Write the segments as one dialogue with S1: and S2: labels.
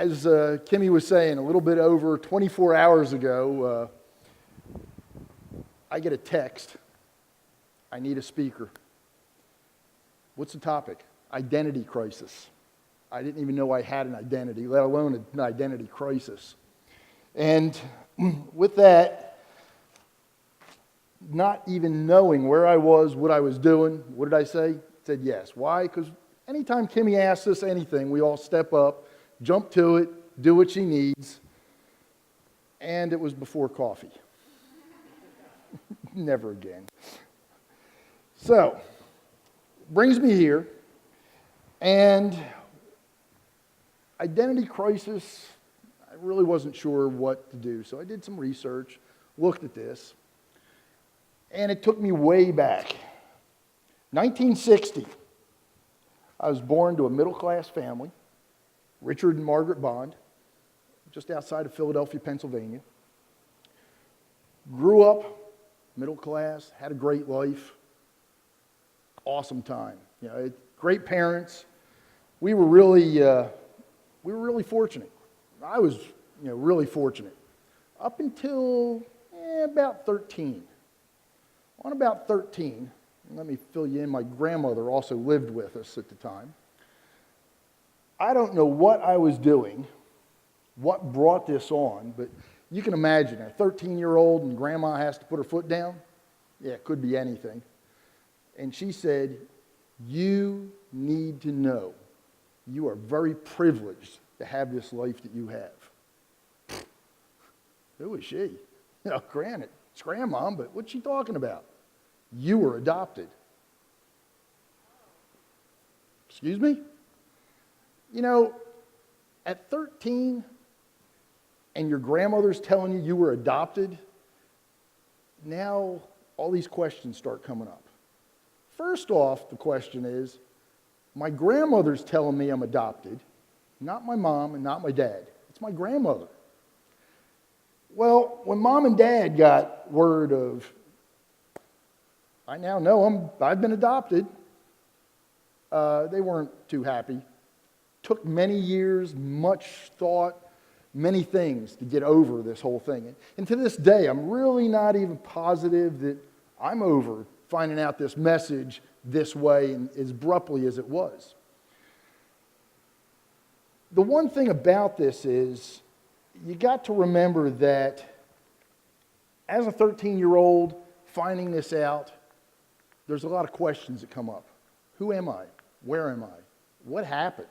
S1: As Kimmy was saying, a little bit over 24 hours ago, I get a text. I need a speaker. What's the topic? Identity crisis. I didn't even know I had an identity, let alone an identity crisis. And with that, not even knowing where I was, what I was doing, what did I say? I said yes. Why? Because anytime Kimmy asks us anything, we all step up, jump to it, do what she needs. And it was before coffee. Never again. So, brings me here. And identity crisis, I really wasn't sure what to do. So I did some research, looked at this, and it took me way back. 1960, I was born to a middle-class family, Richard and Margaret Bond, just outside of Philadelphia, Pennsylvania. Grew up, middle class, had a great life, awesome time. You know, great parents. We were really fortunate. I was, really fortunate up until about 13. On about 13, let me fill you in. My grandmother also lived with us at the time. I don't know what I was doing, what brought this on, but you can imagine a 13-year-old and grandma has to put her foot down. Yeah, it could be anything. And she said, "You need to know you are very privileged to have this life that you have." Who is she? Granted, it's grandma, but what's she talking about? You were adopted. Excuse me? At 13, and your grandmother's telling you were adopted, now all these questions start coming up. First off, the question is, my grandmother's telling me I'm adopted, not my mom and not my dad. It's my grandmother. Well, when mom and dad got word of, I now know I've been adopted, they weren't too happy. Took many years, much thought, many things to get over this whole thing. And to this day, I'm really not even positive that I'm over finding out this message this way and as abruptly as it was. The one thing about this is you got to remember that as a 13-year-old finding this out, there's a lot of questions that come up. Who am I? Where am I? What happened?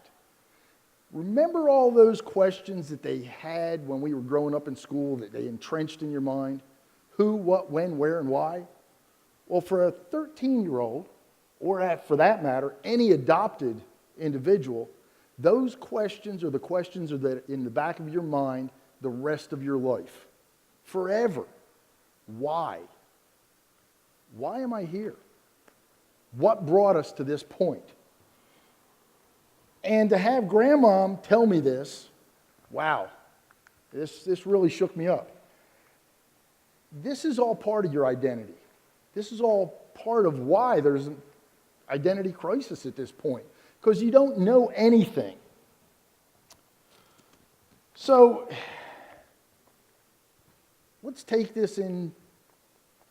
S1: Remember all those questions that they had when we were growing up in school that they entrenched in your mind? Who, what, when, where, and why? Well, for a 13-year-old, or for that matter, any adopted individual, those questions are the questions that are in the back of your mind the rest of your life. Forever. Why? Why am I here? What brought us to this point? And to have grandmom tell me this, wow, this really shook me up. This is all part of your identity. This is all part of why there's an identity crisis at this point, because you don't know anything. So let's take this in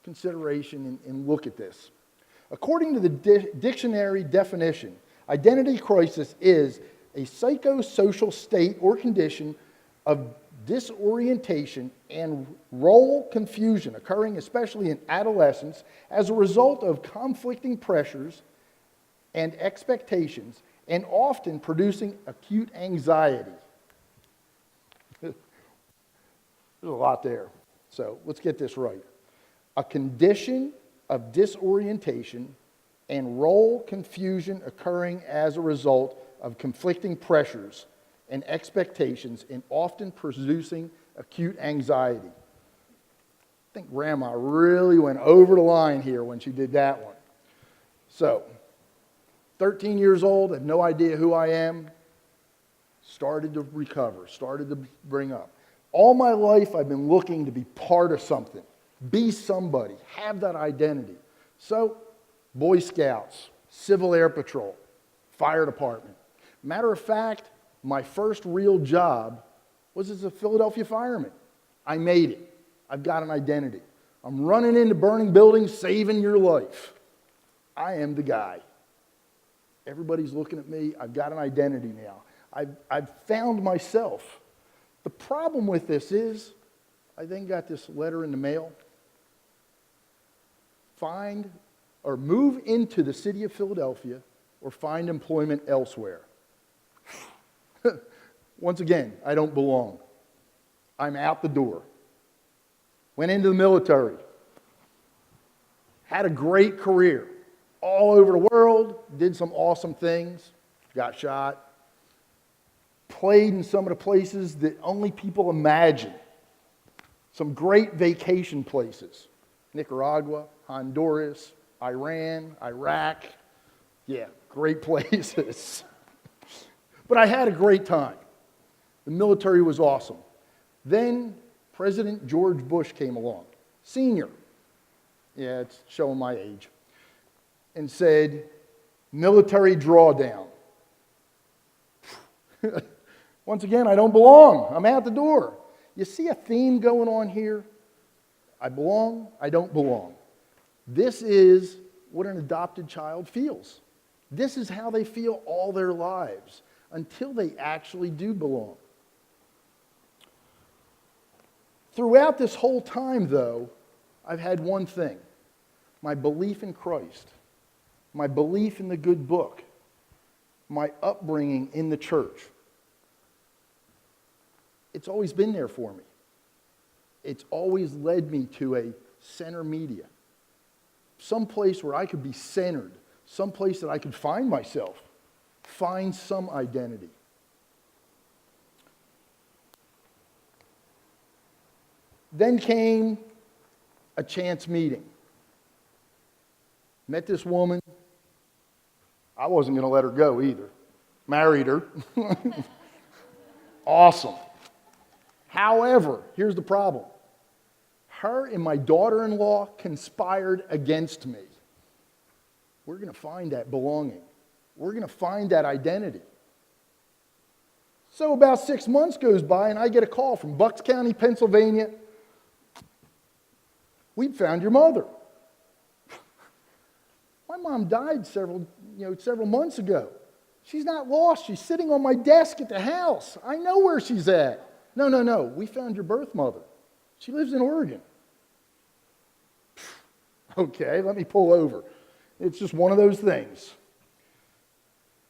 S1: consideration and look at this. According to the dictionary definition, identity crisis is a psychosocial state or condition of disorientation and role confusion occurring especially in adolescence as a result of conflicting pressures and expectations and often producing acute anxiety. There's a lot there. So let's get this right. A condition of disorientation and role confusion occurring as a result of conflicting pressures and expectations and often producing acute anxiety. I think Grandma really went over the line here when she did that one. So, 13 years old, have no idea who I am, started to recover, started to bring up. All my life I've been looking to be part of something, be somebody, have that identity. So, Boy Scouts, Civil Air Patrol, Fire Department. Matter of fact, my first real job was as a Philadelphia fireman. I made it. I've got an identity. I'm running into burning buildings, saving your life. I am the guy. Everybody's looking at me. I've got an identity now. I've found myself. The problem with this is, I then got this letter in the mail. Find or move into the city of Philadelphia or find employment elsewhere. Once again, I don't belong. I'm out the door. Went into the military. Had a great career. All over the world. Did some awesome things. Got shot. Played in some of the places that only people imagine. Some great vacation places. Nicaragua, Honduras, Iran, Iraq. Yeah, great places. But I had a great time. The military was awesome. Then President George Bush came along, senior. Yeah, it's showing my age. And said, military drawdown. Once again, I don't belong. I'm out the door. You see a theme going on here? I belong, I don't belong. This is what an adopted child feels. This is how they feel all their lives until they actually do belong. Throughout this whole time, though, I've had one thing: my belief in Christ, my belief in the good book, my upbringing in the church. It's always been there for me. It's always led me to a center media, some place where I could be centered, some place that I could find myself, find some identity. Then came a chance meeting. Met this woman. I wasn't going to let her go either. Married her. Awesome. However, here's the problem. Her and my daughter-in-law conspired against me. We're going to find that belonging. We're going to find that identity. So about 6 months goes by and I get a call from Bucks County, Pennsylvania. We found your mother. My mom died several months ago. She's not lost. She's sitting on my desk at the house. I know where she's at. No. We found your birth mother. She lives in Oregon. Okay, let me pull over. It's just one of those things.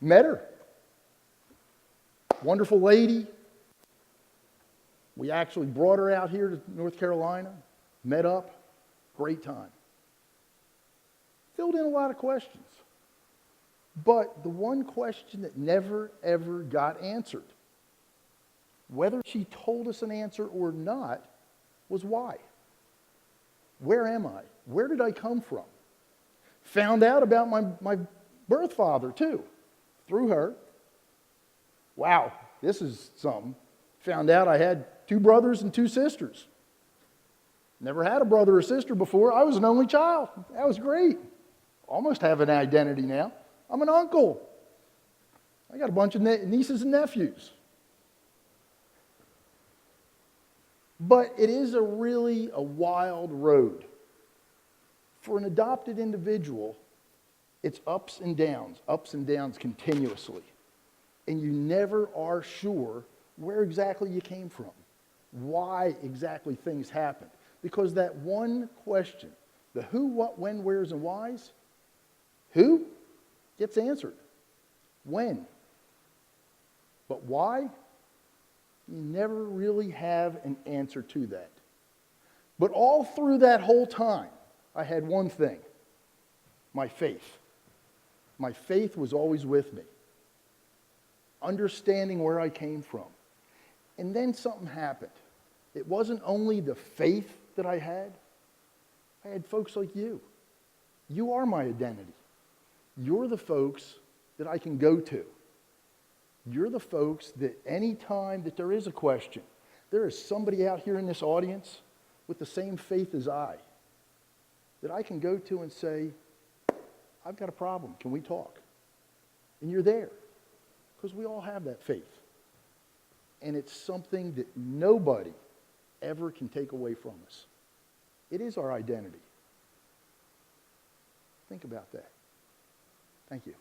S1: Met her. Wonderful lady. We actually brought her out here to North Carolina. Met up. Great time. Filled in a lot of questions. But the one question that never, ever got answered, whether she told us an answer or not, was why. Where am I? Where did I come from? Found out about my birth father, too, through her. Wow, this is something. Found out I had 2 brothers and 2 sisters. Never had a brother or sister before. I was an only child. That was great. Almost have an identity now. I'm an uncle. I got a bunch of nieces and nephews. But it is a wild road. For an adopted individual, it's ups and downs continuously. And you never are sure where exactly you came from, why exactly things happened. Because that one question, the who, what, when, wheres, and whys, who gets answered. When? But why? You never really have an answer to that. But all through that whole time, I had one thing: my faith. My faith was always with me. Understanding where I came from. And then something happened. It wasn't only the faith that I had folks like you. You are my identity. You're the folks that I can go to. You're the folks that any time that there is a question, there is somebody out here in this audience with the same faith as I, that I can go to and say, I've got a problem. Can we talk? And you're there, because we all have that faith. and it's something that nobody ever can take away from us. It is our identity. Think about that. Thank you.